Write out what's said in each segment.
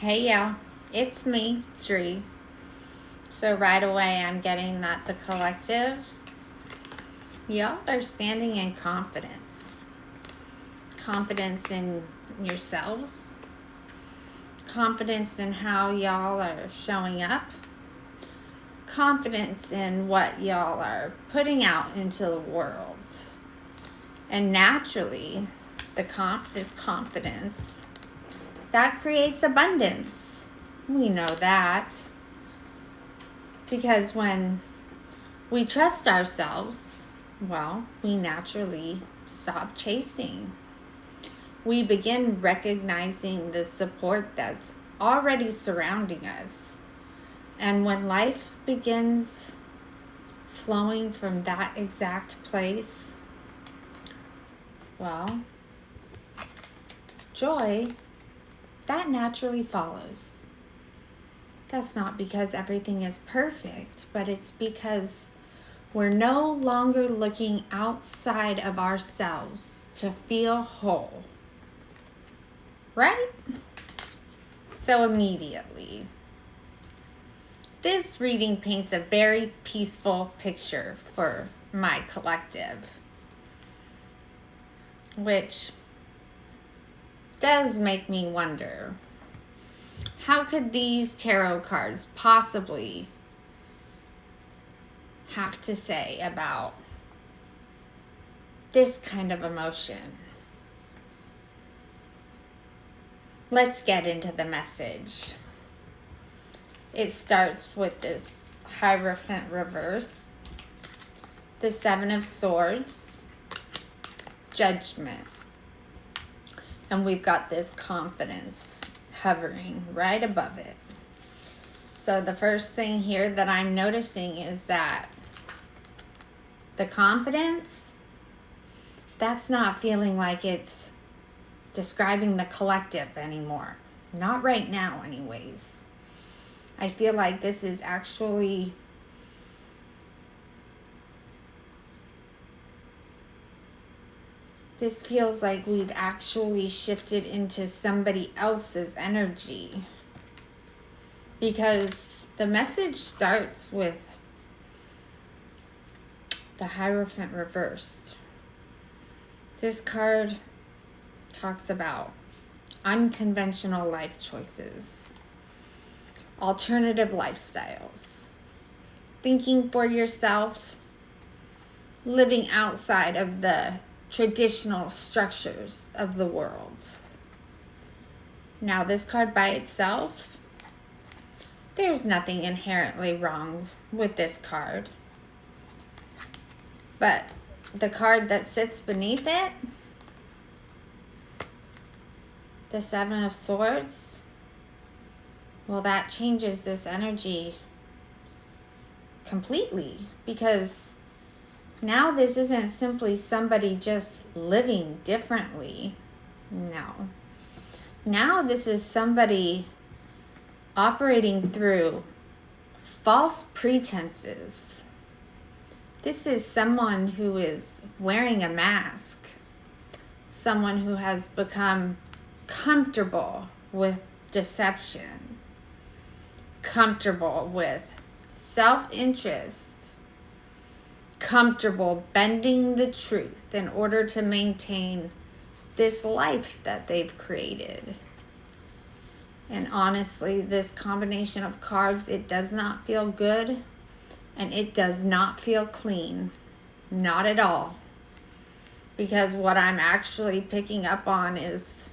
Hey y'all, it's me, Dree. So right away I'm getting that the collective, y'all are standing in confidence. Confidence in yourselves. Confidence in how y'all are showing up. Confidence in what y'all are putting out into the world. And naturally, this confidence, that creates abundance. We know that. Because when we trust ourselves, well, we naturally stop chasing. We begin recognizing the support that's already surrounding us. And when life begins flowing from that exact place, well, joy, that naturally follows. That's not because everything is perfect, but it's because we're no longer looking outside of ourselves to feel whole. Right? So immediately, this reading paints a very peaceful picture for my collective, which does make me wonder, how could these tarot cards possibly have to say about this kind of emotion? Let's get into the message. It starts with this Hierophant reverse, the Seven of Swords, Judgment, and we've got this confidence hovering right above it. So the first thing here that I'm noticing is that the confidence, that's not feeling like it's describing the collective anymore. Not right now, anyways. I feel like this is actually this feels like we've actually shifted into somebody else's energy. Because the message starts with the Hierophant reversed. This card talks about unconventional life choices, alternative lifestyles, thinking for yourself, living outside of the traditional structures of the world. Now, this card by itself, there's nothing inherently wrong with this card. But the card that sits beneath it, the Seven of Swords, well, that changes this energy completely, because now this isn't simply somebody just living differently. No. Now this is somebody operating through false pretenses. This is someone who is wearing a mask. Someone who has become comfortable with deception. Comfortable with self-interest. Comfortable bending the truth in order to maintain this life that they've created. And honestly, this combination of cards, it does not feel good and it does not feel clean. Not at all. Because what I'm actually picking up on is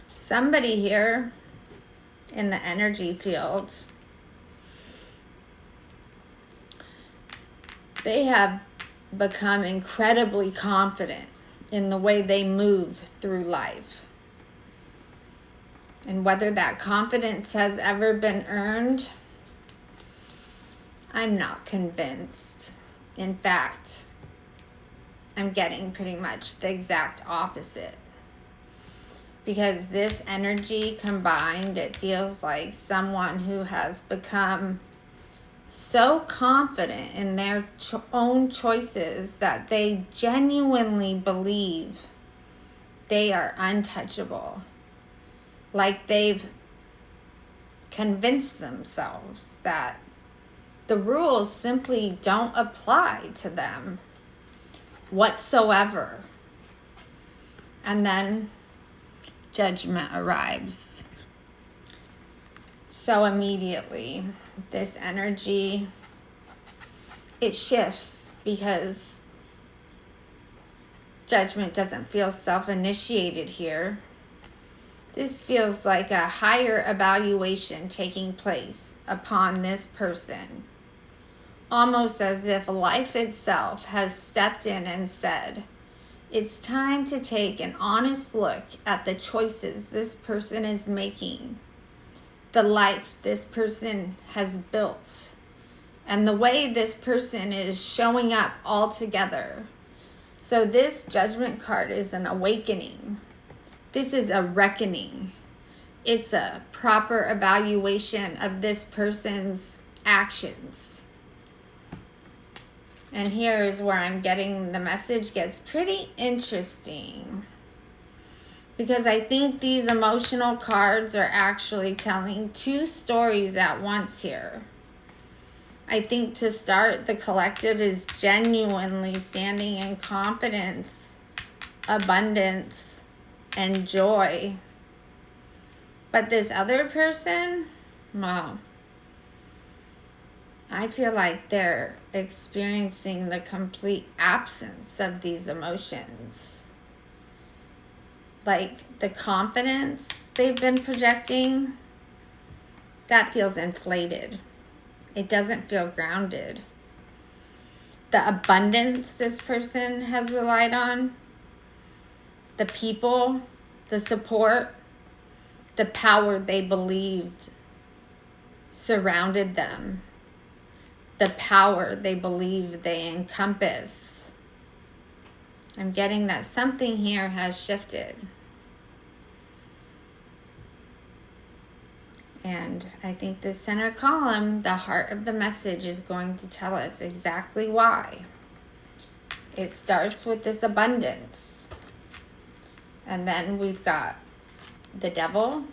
somebody here in the energy field, they have become incredibly confident in the way they move through life. And whether that confidence has ever been earned, I'm not convinced. In fact, I'm getting pretty much the exact opposite. Because this energy combined, it feels like someone who has become so confident in their own choices that they genuinely believe they are untouchable. Like they've convince themselves that the rules simply don't apply to them whatsoever. And then judgment arrives. So immediately, this energy, it shifts because judgment doesn't feel self-initiated here. This feels like a higher evaluation taking place upon this person. Almost as if life itself has stepped in and said, it's time to take an honest look at the choices this person is making, the life this person has built, and the way this person is showing up altogether. So this judgment card is an awakening. This is a reckoning. It's a proper evaluation of this person's actions. And here is where I'm getting the message gets pretty interesting. Because I think these emotional cards are actually telling two stories at once here. I think to start, the collective is genuinely standing in confidence, abundance, and joy. But this other person, wow, I feel like they're experiencing the complete absence of these emotions. Like the confidence they've been projecting, that feels inflated. It doesn't feel grounded. The abundance this person has relied on, the people, the support, the power they believed surrounded them, the power they believe they encompass. I'm getting that something here has shifted. And I think the center column, the heart of the message, is going to tell us exactly why. It starts with this abundance. And then we've got the devil,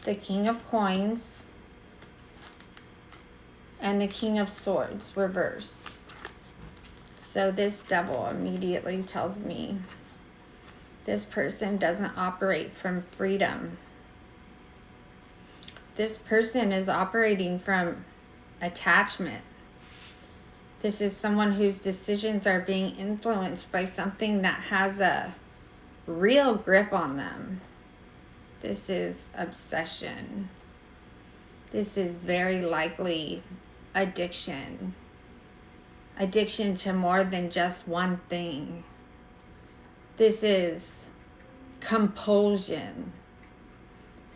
the king of coins, and the king of swords, reverse. So this devil immediately tells me this person doesn't operate from freedom. This person is operating from attachment. This is someone whose decisions are being influenced by something that has a real grip on them. This is obsession. This is very likely addiction. Addiction to more than just one thing. This is compulsion.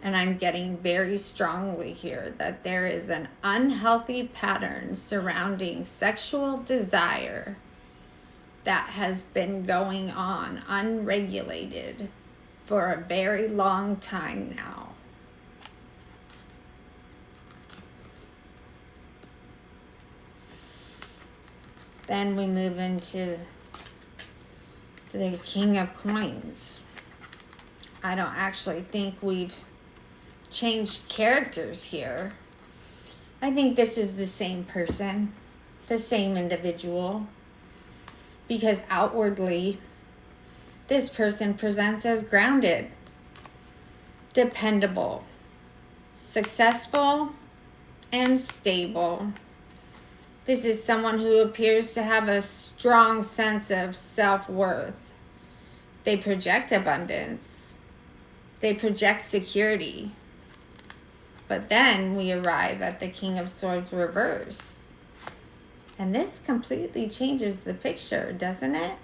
And I'm getting very strongly here that there is an unhealthy pattern surrounding sexual desire that has been going on unregulated for a very long time now. Then we move into the king of coins. I don't actually think we've changed characters here. I think this is the same person, the same individual, because outwardly this person presents as grounded, dependable, successful, and stable. This is someone who appears to have a strong sense of self-worth. They project abundance. They project security. But then we arrive at the King of Swords reverse. And this completely changes the picture, doesn't it?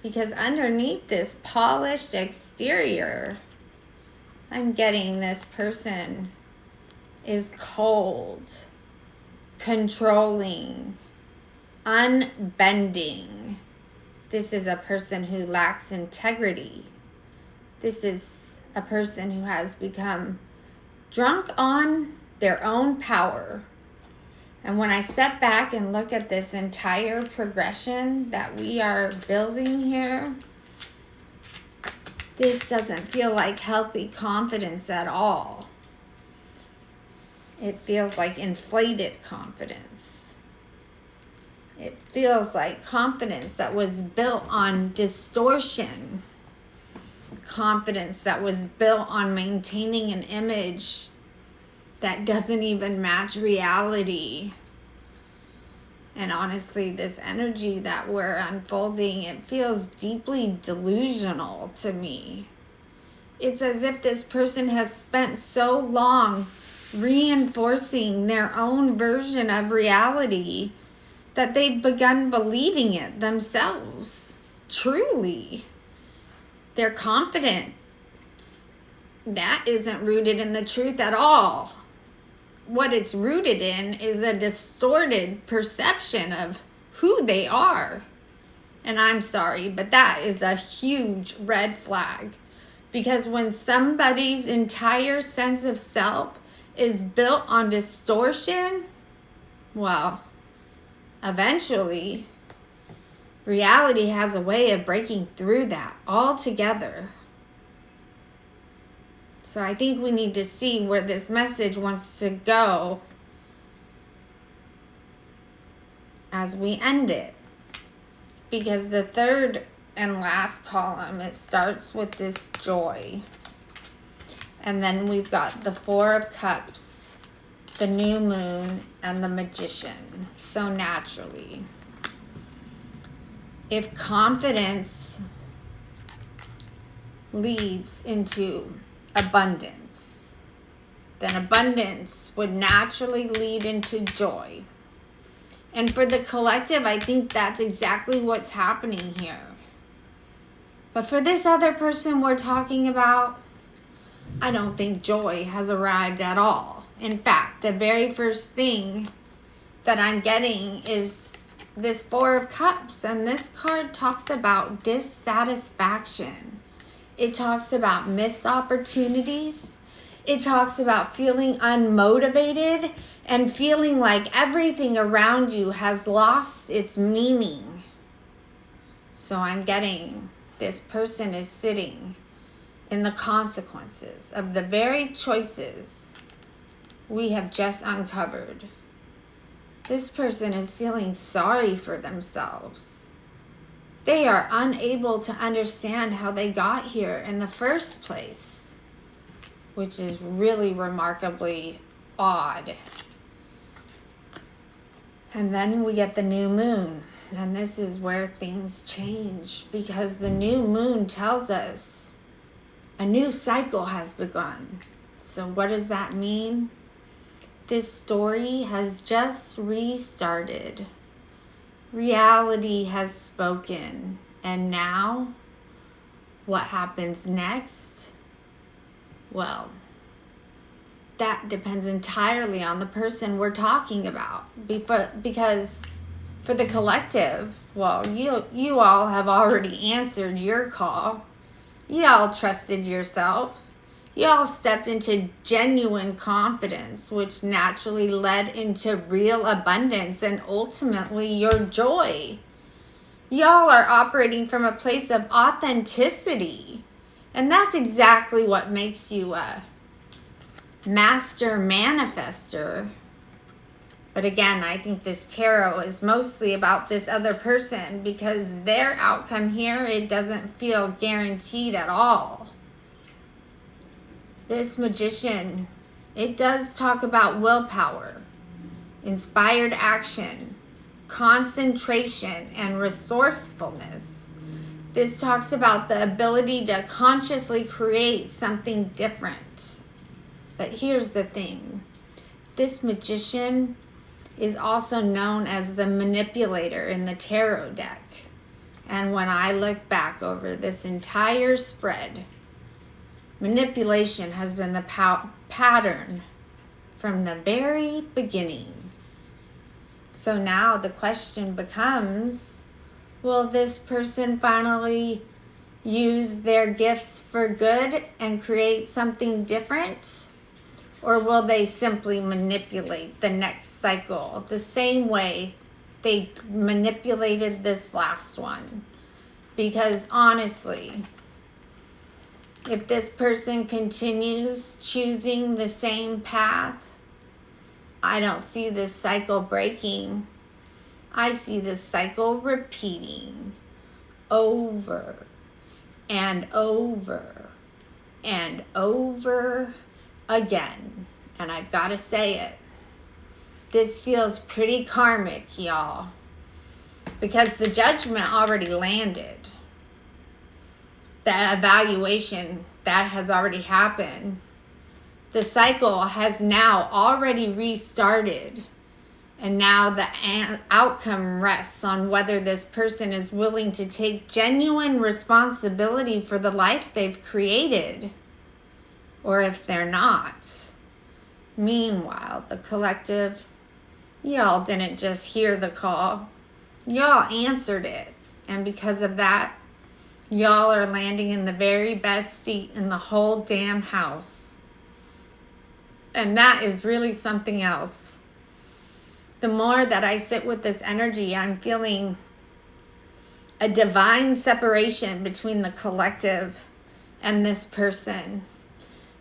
Because underneath this polished exterior, I'm getting this person is cold, controlling, unbending. This is a person who lacks integrity. This is a person who has become drunk on their own power. And when I step back and look at this entire progression that we are building here, this doesn't feel like healthy confidence at all. It feels like inflated confidence. It feels like confidence that was built on distortion. Confidence that was built on maintaining an image that doesn't even match reality. And honestly, this energy that we're unfolding, it feels deeply delusional to me. It's as if this person has spent so long reinforcing their own version of reality that they've begun believing it themselves. Truly. Their confidence, that isn't rooted in the truth at all. What it's rooted in is a distorted perception of who they are. And I'm sorry, but that is a huge red flag. Because when somebody's entire sense of self is built on distortion, well, eventually, reality has a way of breaking through that altogether. So I think we need to see where this message wants to go as we end it. Because the third and last column, it starts with this joy. And then we've got the Four of Cups, the New Moon, and the Magician. So naturally, if confidence leads into abundance, then abundance would naturally lead into joy. And for the collective, I think that's exactly what's happening here. But for this other person we're talking about, I don't think joy has arrived at all. In fact, the very first thing that I'm getting is this Four of Cups. And this card talks about dissatisfaction. It talks about missed opportunities. It talks about feeling unmotivated and feeling like everything around you has lost its meaning. So I'm getting this person is sitting in the consequences of the very choices we have just uncovered. This person is feeling sorry for themselves. They are unable to understand how they got here in the first place, which is really remarkably odd. And then we get the new moon. And this is where things change, because the new moon tells us a new cycle has begun. So what does that mean? This story has just restarted. Reality has spoken. And now, what happens next? Well, that depends entirely on the person we're talking about. Because for the collective, well, you all have already answered your call. You all trusted yourself. You all stepped into genuine confidence, which naturally led into real abundance and ultimately your joy. Y'all are operating from a place of authenticity. And that's exactly what makes you a master manifester. But again, I think this tarot is mostly about this other person, because their outcome here, it doesn't feel guaranteed at all. This Magician, it does talk about willpower, inspired action, concentration, and resourcefulness. This talks about the ability to consciously create something different. But here's the thing. This Magician is also known as the manipulator in the tarot deck. And when I look back over this entire spread, manipulation has been the pattern from the very beginning. So now the question becomes, will this person finally use their gifts for good and create something different? Or will they simply manipulate the next cycle the same way they manipulated this last one? Because honestly, if this person continues choosing the same path, I don't see this cycle breaking. I see this cycle repeating over and over and over again. And I've got to say it. This feels pretty karmic, y'all, because the judgment already landed. The evaluation, that has already happened. The cycle has now already restarted. And now the outcome rests on whether this person is willing to take genuine responsibility for the life they've created, or if they're not. Meanwhile, the collective, y'all didn't just hear the call. Y'all answered it. And because of that, y'all are landing in the very best seat in the whole damn house. And that is really something else. The more that I sit with this energy, I'm feeling a divine separation between the collective and this person.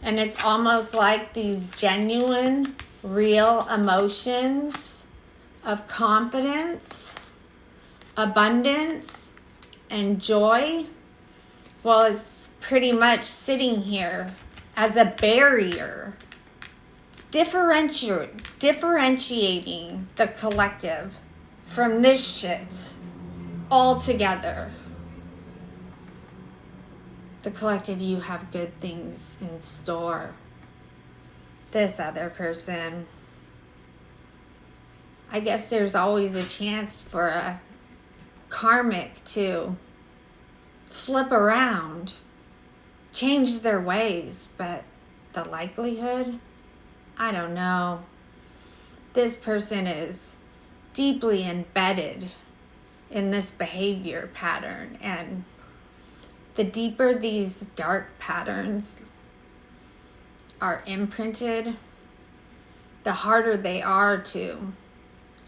And it's almost like these genuine, real emotions of confidence, abundance, and joy. Well, it's pretty much sitting here as a barrier, differentiating the collective from this shit altogether. The collective, you have good things in store. This other person, I guess there's always a chance for a karmic to flip around, change their ways, but the likelihood, I don't know. This person is deeply embedded in this behavior pattern, and the deeper these dark patterns are imprinted, the harder they are to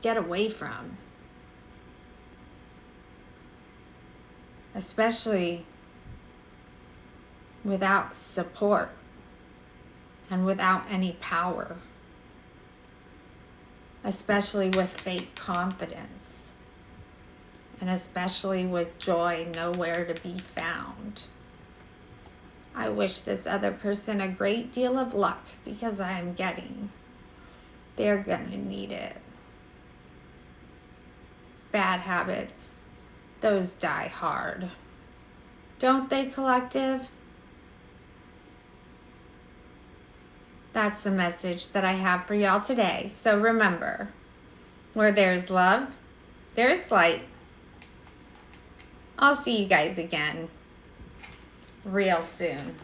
get away from. Especially without support and without any power. Especially with fake confidence. And especially with joy nowhere to be found. I wish this other person a great deal of luck, because I am getting they're gonna need it. Bad habits, those die hard. Don't they, collective? That's the message that I have for y'all today. So remember, where there's love, there's light. I'll see you guys again real soon.